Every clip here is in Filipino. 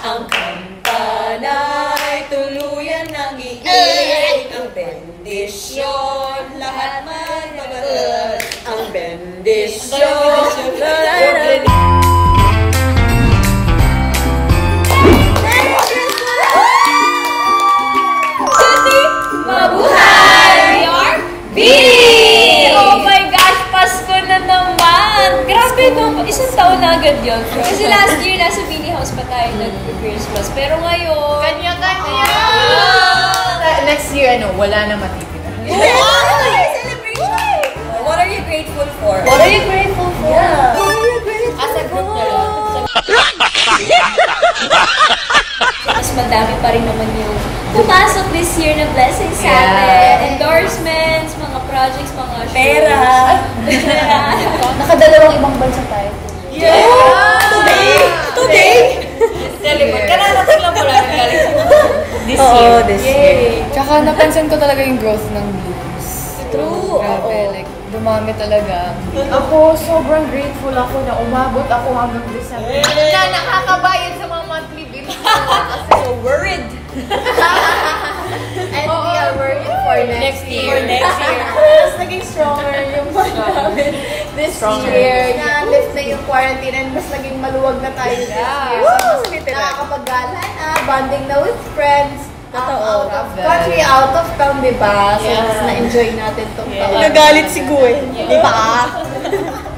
Ang kampana'y tuluyan ng iig. Ang bendisyon, lahat magbabalas. Ang bendisyon, lahat mabuhay! Bini! Oh my gosh, Pasko na naman! Grabe no, isang taon na agad yun. Kasi last year, nasa Bini House pa tayo nag-Christmas. Pero ngayon... Kanya-kanya! Next year, wala na matitira. celebration! What are you grateful for? What are you grateful for? Yeah. What are you grateful As a group na lang. Mas madami pa rin naman yung pumasok this year na blessings sa atin. Endorsements, mga projects, mga shows. Pera! Nakadalawang ibang bansa tayo. Yeah! Today! Celebrate. Kararating lang pala ng galing this year. Oo, this year. Tsaka napansin ko talaga yung growth ng Blooms. True. Grabe, like, dumami talaga. Ako, sobrang grateful ako na umabot ako hanggang December. Na nakakabayad sa mga monthly bills. So worried. And we are working for next year. For next year. Mas naging stronger yung month namin this year. Na-lift na yung quarantine and mas naging maluwag na tayo this year. So, mas nakakapag-gala na, bonding na with friends. Totoo. Out of country, out of town, diba? So, mas na-enjoy natin itong taon. Nagalit si Gwen. Di ba?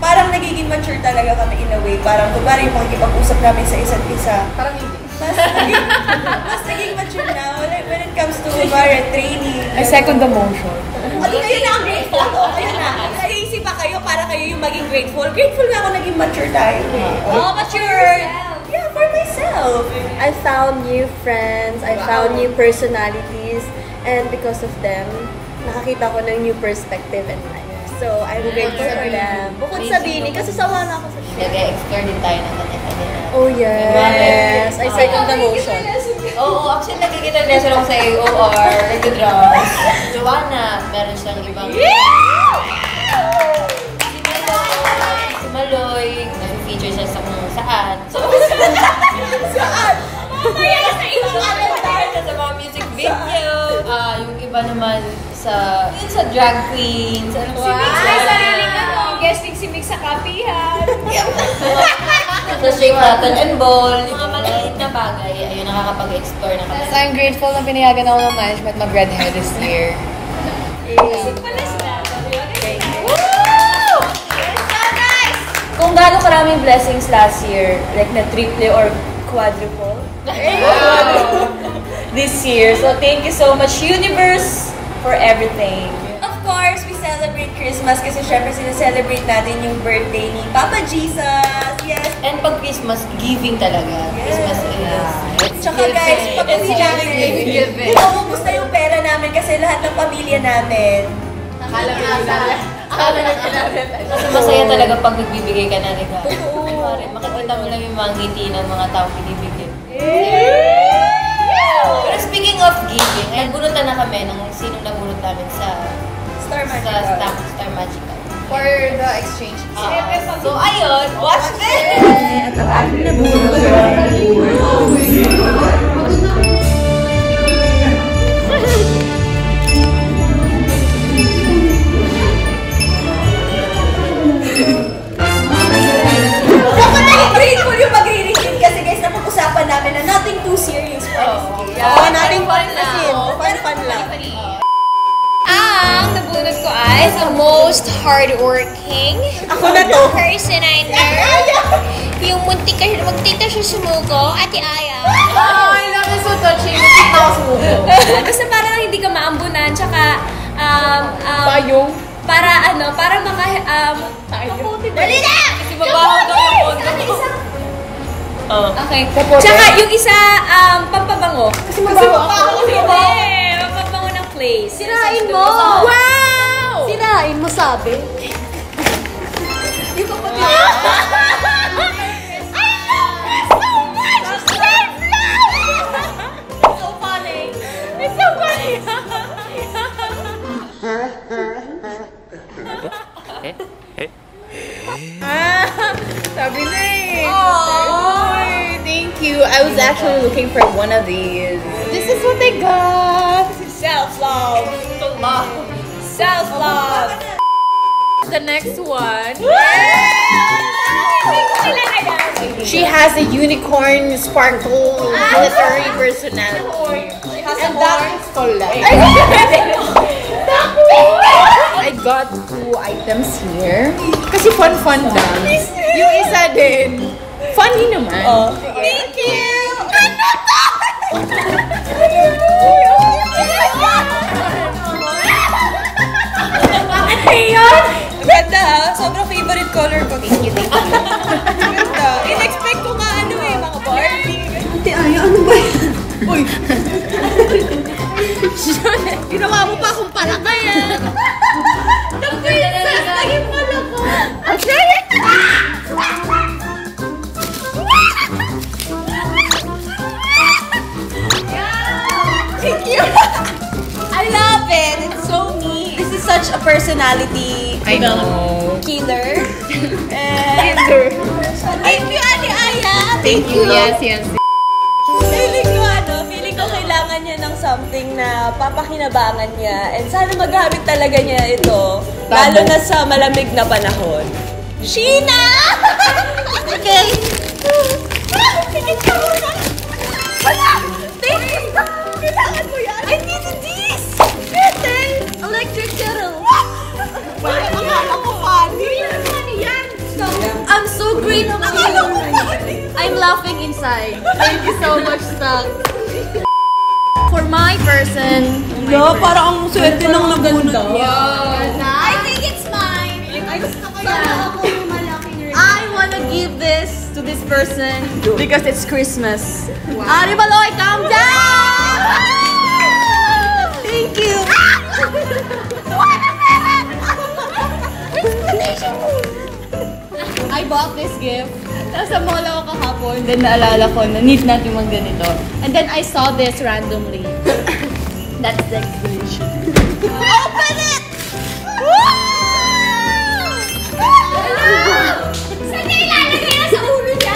Parang nagiging mature talaga kami in a way. Parang kunwari yung makikipag-usap namin sa isa't isa. Parang hindi. Mas naging mature na when it comes to training. I second the motion. Kayo na ang grateful ako. Kayo na. Naisip pa kayo para kayo yung maging grateful. Grateful nga ako naging mature tayo. Oh, mature! Yeah, for myself. I found new friends, I found new personalities, and because of them, nakakita ko ng new perspective in life. So, I'm grateful for them. Bukod sa Bini, kasi sawa na ako sa Bini. Nag-explore din tayo ng kanya-kanya. Oh yes! I second the motion. Oo, actually nagkikita lesson ako sa AOR, nag-drums. Joanna, meron siyang ibang... Si Maloy, nag-feature siya sa kung saan. So, Saan? mamaya sa ibang sa mga music video. Yung iba naman sa drag queens. Si Mix may sariling guesting si Mix sa kapihan. Sa Shape, Rattle and Ball. Yung mga maliit na bagay, ayun, nakakapag-explore na kami. So, I'm grateful na pinayagan ako ng management mag-red hair this year. Kung gaano karaming blessings last year, like na triple or quadruple this year. So thank you so much, Universe, for everything. Of course, we celebrate Christmas kasi syempre sineselebrate natin yung birthday ni Papa Jesus. Yes. And pag Christmas, giving talaga. Christmas is... Tsaka guys, pag uwi namin, maubos na yung pera namin kasi lahat ng pamilya namin. Kasi masaya talaga pag nagbibigay ka na regalo. Makikita mo lang yung mga ngiti ng mga tao binibigay. Pero speaking of giving, nagbunutan na kami ng sino nabunot namin sa Star Magical. Star Magical. For the exchange. So ayun, watch this! Grateful yung magre-receive kasi guys, napag-usapan namin na nothing too serious for this game. Oo, nothing fun lang. Fun lang. Ang nabunot ko ay the most hardworking person I know. Yung muntik siya sumuko, Ate Aya. Oh, I love you so touching. Muntik na ako sumuko. Basta para lang hindi ka maambunan, tsaka Payong. para maka Dali na! kasi mabaho daw yung pondo. Okay. Kapote. Tsaka yung isa pampabango. Kasi mabaho ako. Hindi, pampabango ng place. Sirain mo! Wow! Sirain mo, sabi. Yung kapatid. So funny. It's so funny. Sabi na eh. Oh, thank you. I was actually looking for one of these. This is what I got. Self-love. Self-love. The next one. She has a unicorn sparkle glittery personality. And that's collect. I got 2 items here. Kasi fun lang. Yung isa din, funny naman. Thank you! Ayun! Ganda ha? Sobrang favorite color ko. Thank you. Ganda. In-expect ko nga mga Barbie. Ate Aya, ano ba yan? Uy! Ginawa mo pa akong palaka yan! The princess! Naging palaka! Thank you! I love it! It's so neat! This is such a personality I know. killer. And thank you, Ate Aya! Thank you. Yes. Feeling ko kailangan niya ng something na papakinabangan niya. And sana magamit talaga niya ito. Lalo na sa malamig na panahon. Sheena! Okay. Tingin ka muna. Wala! Thank you! Kailangan mo yan! I needed this! Kettle! Electric kettle! Akala ko funny! I'm so grateful! I'm laughing inside. Thank you so much, Stuck. For my person... No, parang ang swerte ng nabunod niya. I think it's mine. I wanna give this to this person because it's Christmas. Wow. Ari Baloy, calm down! Thank you! I bought this gift. Nasa mall ako kahapon, then naalala ko na need natin mag ganito. And then I saw this randomly. That's the explanation. Open it! Saan niya ilalagay na sa ulo niya?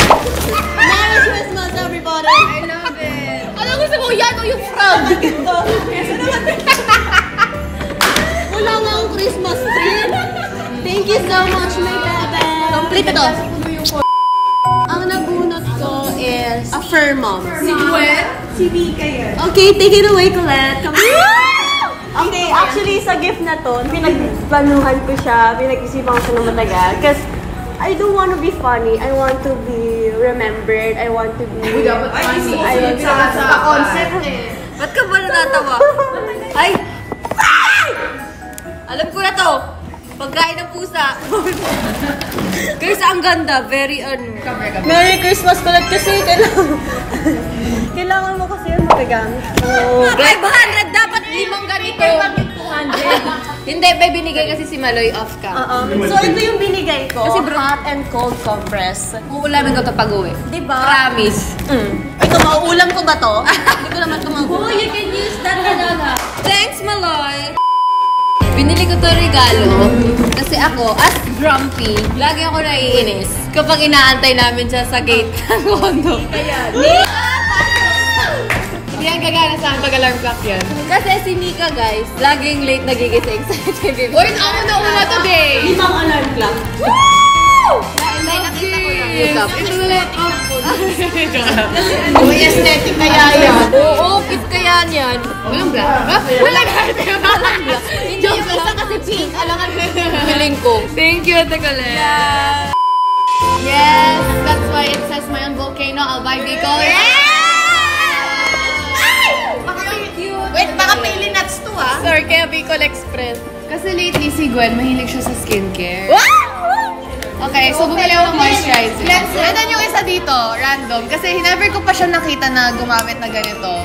Merry Christmas, everybody! I love it. Ano gusto mo? Yan o yung frog? Wala nga ang Christmas tree. Thank you so much, my bebe. Complete ito. Ang nabunot ko is a fur mom. Si Gwen? Si Mika yan. Okay, take it away, Colette. Come on. Okay, actually sa gift na to, pinagplanuhan ko siya, pinag-isipan ko siya ng matagal. Because I don't want to be funny. I want to be remembered. I want to be... Dapat funny. I want to be sa concept eh. Ba't ka ba natatawa? Ay! Alam ko na to! Pagkain ng pusa. Guys, ang ganda. Very Merry Christmas ulit kasi kailangan mo kasi yung magagamit. Oh. 500! Dapat 5 ganito. 200. Hindi, may binigay kasi si Maloy off ka. So ito yung binigay ko. Kasi hot and cold compress. Uulamin ko ito pag-uwi. Diba? Promise. Ito, mauulam ko ba to? Hindi ko naman ito mauulam. Oh, you can use that banana. Thanks, Maloy. Binili ko to regalo kasi ako, as grumpy, lagi ako naiinis kapag inaantay namin siya sa gate ng condo. Hindi yan gagana sa akin pag alarm clock yan. Kasi si Mika, guys, laging late nagigising sa TV. Uy, ako na una today! 5 alarm clock. Woo! May nakita ko lang. Ito na lang. Uy, aesthetic kaya yan. Oo, cute kaya niyan. Walang black. Walang black. Hindi yung isa kasi pink. Alangan mo yung feeling ko. Thank you, Ate Colette. Yes, that's why it says my own volcano, Albay Bicol. Wait, baka pili nuts to ah. Sorry, kaya Bicol Express. Kasi lately si Gwen, mahilig siya sa skincare. Okay, so bumili ako ng moisturizer. Ito yung isa dito, random. Kasi never ko pa siya nakita na gumamit na ganito.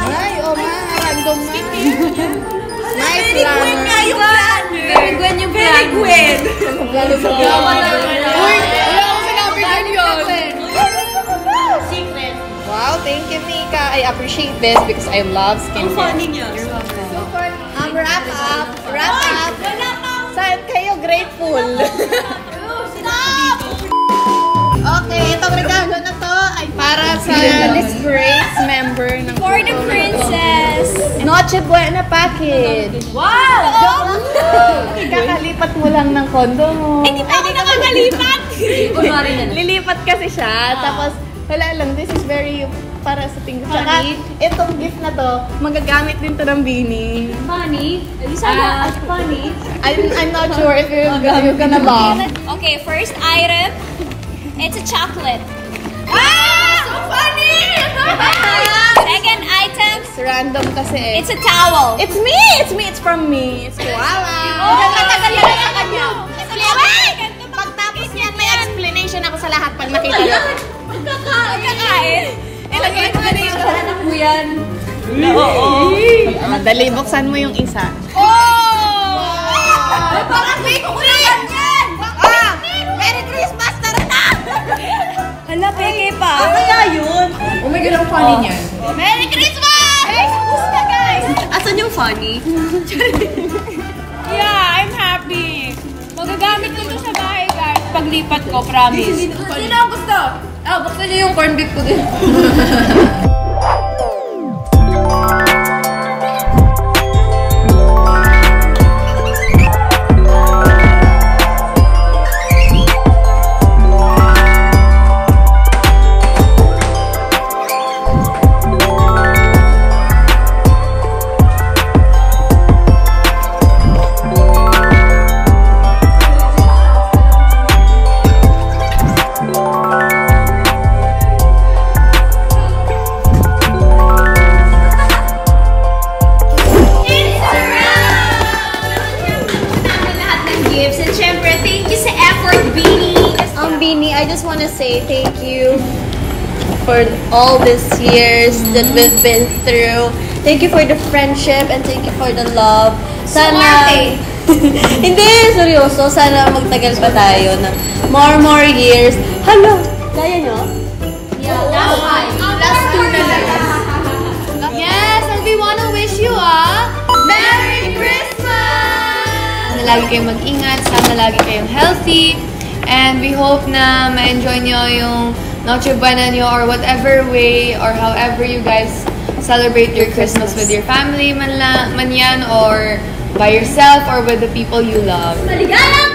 Ay, oh ma, random na. My Gwen nga yung plan. Very Gwen yung plan. Very Gwen. Uy, wala akong sinabi ganyan. Secret. Wow, thank you, Mika. I appreciate this because I love Ang skincare. funny niya. Wrap up. Wrap up. Saan kayo grateful? Okay, itong regalo na to ay para sa disgraced member ng For the princess. Noche Buena package. Wow! Kakalipat mo lang ng kondo mo. Hindi pa ako nakakalipat. Lilipat kasi siya, tapos wala lang, this is very para sa tingin. Tsaka, itong gift na to, magagamit din to ng Bini. Funny? Sana, funny. I'm not sure if you're gonna buy. Okay, first item. It's a chocolate. So funny! Second item. It's random kasi eh. It's a towel. It's me! It's from me. It's koala. Matagal na sa kanya. Pagtapos niyan, may explanation ako sa lahat pag nakita niyo. Magkakain. Ilagay mo na yung Anak mo yan. Dali, buksan mo yung isa. Parang may kukulian yan! Merry Christmas! Tara na! Hala, peke pa. Kaya yun. Oh my God, ang funny niyan. Merry Christmas! Hey, kumusta guys? Asan yung funny? Yeah, I'm happy. Magagamit ko to sa bahay, guys. Paglipat ko, promise. Sino ang gusto? Buksan niyo yung corn beef ko din. I just want to say thank you for all these years that we've been through. Thank you for the friendship and thank you for the love. Sana... Hindi, seryoso. Sana magtagal pa tayo ng more years. Hello! Kaya nyo? Yeah, last two na lang. Yes, and we wanna wish you a Merry Christmas! Sana lagi kayong mag-ingat, sana lagi kayong healthy, and we hope na ma-enjoy nyo yung Noche Buena nyo or whatever way or however you guys celebrate your Christmas with your family man yan or by yourself or with the people you love. Maligayang